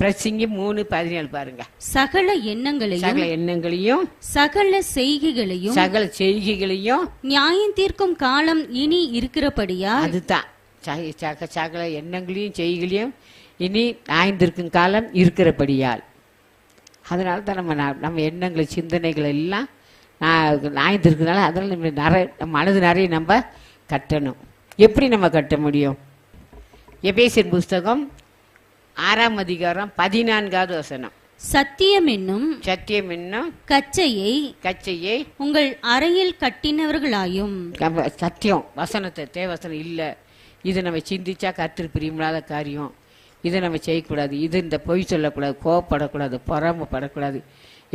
பிரசங்கி 3:17 பாருங்க. சகல எண்ணங்களையும் சகல செய்கைகளையும் நியாயம் தீர்க்கும் காலம் இனி இருக்கிறபடியால், அதுதான் சகல எண்ணங்களையும் செய்களையும் இனி நியாயந்திருக்கும் காலம் இருக்கிறபடியால். அதனால தான் நம்ம எண்ணங்கள் சிந்தனைகள் எல்லாம் நியாயந்திருக்கிறதுனால அதனால நம்ம மனது நிறைய நம்ம கட்டணும். எப்படி நம்ம கட்ட முடியும்? எபேசியர் புஸ்தகம் 6ஆம் அதிகாரம் 14வது வசனம். சத்தியம் என்னும் கச்சையை உங்கள் அறையில் கட்டினவர்களாயும். சத்தியம் வசனத்தை தேவசனம் இல்லை, இது நம்ம சிந்திச்சா கர்த்தருக்கு பிரியமில்லாத காரியம், இதை நம்ம செய்யக்கூடாது, இது இந்த பொய் சொல்லக்கூடாது, கோவப்படக்கூடாது, பொறாமப்படக்கூடாது,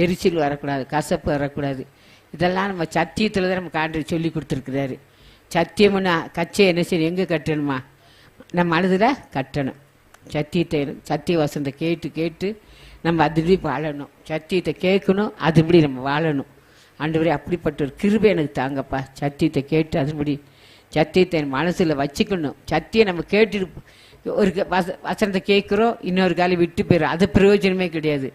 எரிச்சல் வரக்கூடாது, கசப்பு வரக்கூடாது. இதெல்லாம் நம்ம சத்தியத்தில் தான் நமக்கு ஆண்டவர் சொல்லி கொடுத்துருக்குறாரு. சத்தியம்னா கச்சையை என்ன செய்யணும்? எங்கே கட்டணுமா? நம்ம மனதில் கட்டணும். சத்திய வசனத்தை கேட்டு கேட்டு நம்ம அதுபடி வாழணும். சத்தியத்தை கேட்கணும், அதுபடி நம்ம வாழணும். ஆண்டவரே அப்படிப்பட்ட ஒரு கிருபை எனக்கு தாங்கப்பா. சத்தியத்தை கேட்டு அதுபடி சத்தியத்தை மனசில் வச்சுக்கணும். சத்தியம் நம்ம கேட்டு ஒரு வசனத்தை கேட்குறோம், இன்னொரு காலம் விட்டு போயிடும், அது பிரயோஜனமே கிடையாது.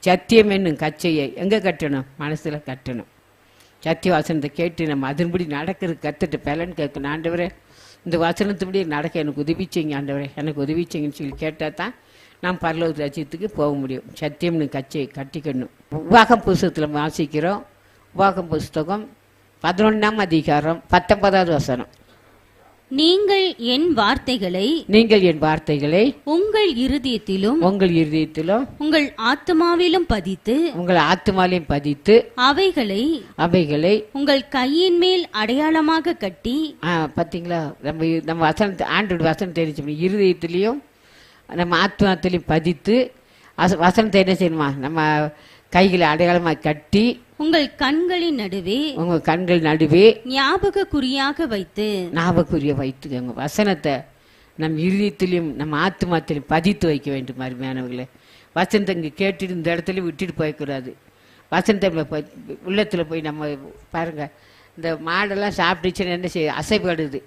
சத்தியம் என்னும் கச்சையை எங்கே கட்டணும்? மனசில் கட்டணும். சத்திய வசனத்தை கேட்டு நம்ம அதன்படி நடக்கிறதுக்கு கற்றுட்டு பலன் கேட்கணும். ஆண்டவரே இந்த வசனத்துபடி நடக்க எனக்கு உதவிச்சிங்க, ஆண்டவரே எனக்கு உதவிச்சிங்கன்னு சொல்லி கேட்டால் தான் நாம் பரலோக ராஜ்யத்துக்கு போக முடியும். சத்தியம்னு கச்சையை கட்டிக்கணும். உபாகம் புஸ்தகத்தில் வாசிக்கிறோம். உபாகம் புஸ்தகம் 11ஆம் அதிகாரம் 19வது வசனம். நீங்கள் என் வார்த்தைகளை உங்கள் இருதயத்திலும் உங்கள் ஆத்துமாவிலும் பதித்து அவைகளை உங்கள் கையின் மேல் அடையாளமாக கட்டி. பார்த்தீங்களா? நம்ம வசனத்தை ஆண்டோட வசனம் தெரிஞ்சு இருதயத்திலையும் நம்ம ஆத்மாத்திலையும் பதித்து வசனத்தை என்ன செய்யணுமா? நம்ம கைகளை அடையாளமாக கட்டி உங்கள் கண்கள் நடுவே ஞாபக குறியாக வைத்துக்கோங்க. வசனத்தை நம் இருதயத்திலையும் நம்ம ஆத்மாத்திலையும் பதித்து வைக்க வேண்டும். அருமையானவர்களே, வசனத்தை இங்கே கேட்டுட்டு இந்த இடத்துல விட்டுட்டு போயக்கூடாது. வசனத்தை உள்ளத்தில் போய் நம்ம பாருங்க, இந்த மாடெல்லாம் சாப்பிட்டுச்சுன்னு என்ன செய்ய அசைப்படுது.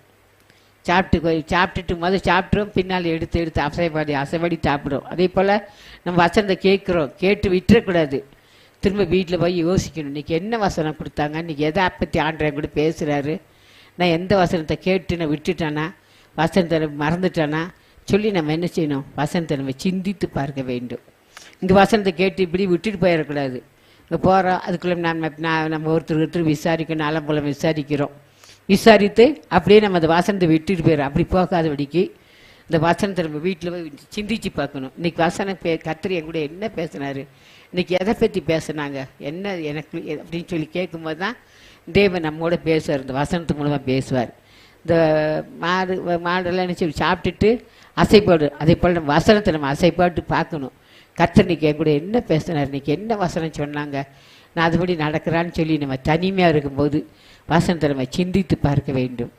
சாப்பிட்டுட்டு முதல் சாப்பிட்றோம், பின்னால் எடுத்து அசைப்படி சாப்பிடும். அதே போல் நம்ம வசனத்தை கேட்டு விட்டுறக்கூடாது. திரும்ப வீட்டில் போய் யோசிக்கணும், இன்றைக்கி என்ன வசனம் கொடுத்தாங்க, இன்றைக்கி எதை பற்றி ஆண்டவன் கூட பேசுகிறாரு, நான் எந்த வசனத்தை கேட்டு நான் விட்டுட்டானா, வசனத்தை மறந்துட்டானா சொல்லி நம்ம என்ன செய்யணும்? வசனத்தை நம்ம சிந்தித்து பார்க்க வேண்டும். இங்கே வசனத்தை கேட்டு இப்படி விட்டுட்டு போயிடக்கூடாது. இங்கே போகிறோம், அதுக்குள்ளே நம்ம ஒருத்தர் விசாரிக்கணும், அலம்பலம் விசாரித்து அப்படியே நம்ம அந்த வசனத்தை விட்டுட்டு போயிடும். அப்படி போகாதபடிக்கு இந்த வசனத்தை நம்ம வீட்டில் போய் சிந்திச்சு பார்க்கணும். இன்றைக்கி வசனம் கர்த்தர் என் கூட என்ன பேசினாரு, இன்றைக்கி எதை பற்றி பேசுனாங்க, என்ன எனக்கு அப்படின்னு சொல்லி கேட்கும்போது தான் தேவன் நம்மோட பேசுவார். இந்த வசனத்து மூலமாக பேசுவார். இந்த மாடெல்லாம் என்ன சொல்லி சாப்பிட்டுட்டு அசைப்பாடு, அதே போல் நம்ம வசனத்தை நம்ம அசைப்பாட்டு பார்க்கணும். கர்த்தர் இன்றைக்கி என் கூட என்ன பேசினார், இன்றைக்கி என்ன வசனம் சொன்னாங்க, நான் அதுபடி நடக்கிறான்னு சொல்லி நம்ம தனிமையாக இருக்கும்போது வசனத்தை நம்ம சிந்தித்து பார்க்க வேண்டும்.